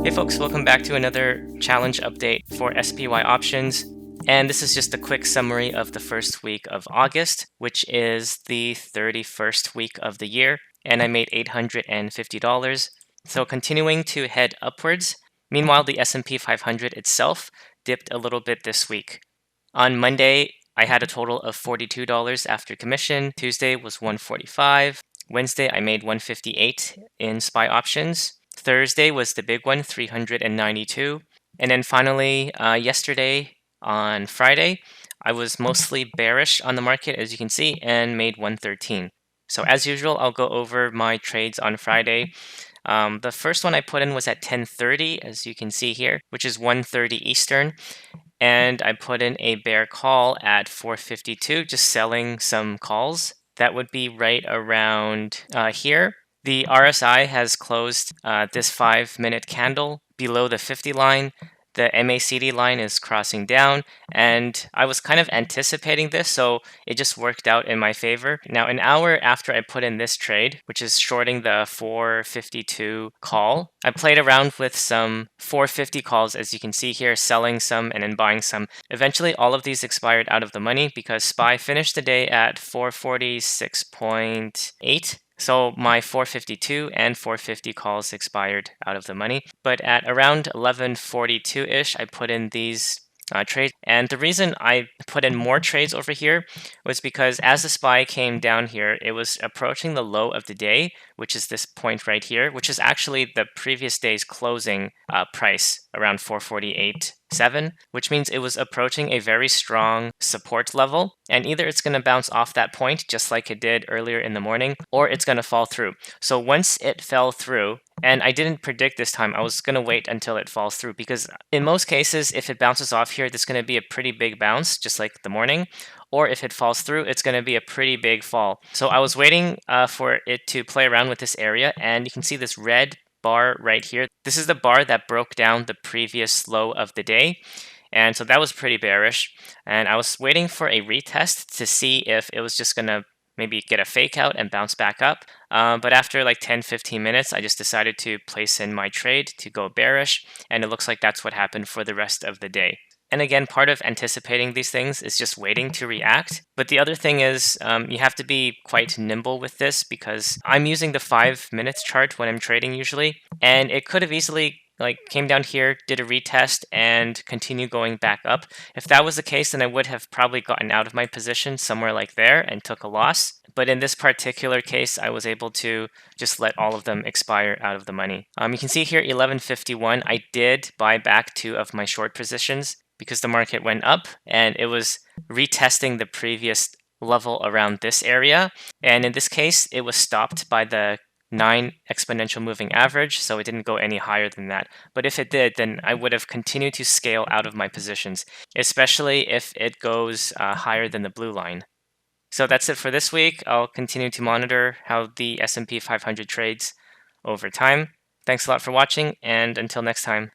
Hey folks, welcome back to another challenge update for SPY options. And this is just a quick summary of the first week of August, which is the 31st week of the year. And I made $850. So continuing to head upwards. Meanwhile, the S&P 500 itself dipped a little bit this week. On Monday, I had a total of $42 after commission. Tuesday was $145. Wednesday, I made $158 in SPY options. Thursday was the big one, $392. And then finally, yesterday on Friday, I was mostly bearish on the market, as you can see, and made 113. So as usual, I'll go over my trades on Friday. The first one I put in was at 10:30, as you can see here, which is 1:30 Eastern. And I put in a bear call at 452, just selling some calls. That would be right around here. The RSI has closed this 5-minute candle below the 50 line. The MACD line is crossing down, and I was kind of anticipating this, so it just worked out in my favor. Now, an hour after I put in this trade, which is shorting the 452 call, I played around with some 450 calls, as you can see here, selling some and then buying some. Eventually, all of these expired out of the money because SPY finished the day at 446.8. So my 452 and 450 calls expired out of the money. But at around 11:42-ish, I put in these trades. And the reason I put in more trades over here was because as the SPY came down here, it was approaching the low of the day, which is this point right here, which is actually the previous day's closing price around 448.7, which means it was approaching a very strong support level. And either it's going to bounce off that point, just like it did earlier in the morning, or it's going to fall through. So once it fell through, and I didn't predict this time, I was going to wait until it falls through because in most cases, if it bounces off here, this is going to be a pretty big bounce, just like the morning. Or if it falls through, it's going to be a pretty big fall. So I was waiting for it to play around with this area, and you can see this red bar right here. This is the bar that broke down the previous low of the day. And so that was pretty bearish. And I was waiting for a retest to see if it was just going to maybe get a fake out and bounce back up. But after like 10-15 minutes, I just decided to place in my trade to go bearish. And it looks like that's what happened for the rest of the day. And again, part of anticipating these things is just waiting to react. But the other thing is you have to be quite nimble with this because I'm using the 5 minutes chart when I'm trading usually. And it could have easily came down here, did a retest, and continue going back up. If that was the case, then I would have probably gotten out of my position somewhere like there and took a loss. But in this particular case, I was able to just let all of them expire out of the money. You can see here, 11:51, I did buy back 2 of my short positions because the market went up and it was retesting the previous level around this area. And in this case, it was stopped by the 9 exponential moving average, so it didn't go any higher than that. But if it did, then I would have continued to scale out of my positions, especially if it goes higher than the blue line. So that's it for this week. I'll continue to monitor how the S&P 500 trades over time. Thanks a lot for watching, and until next time.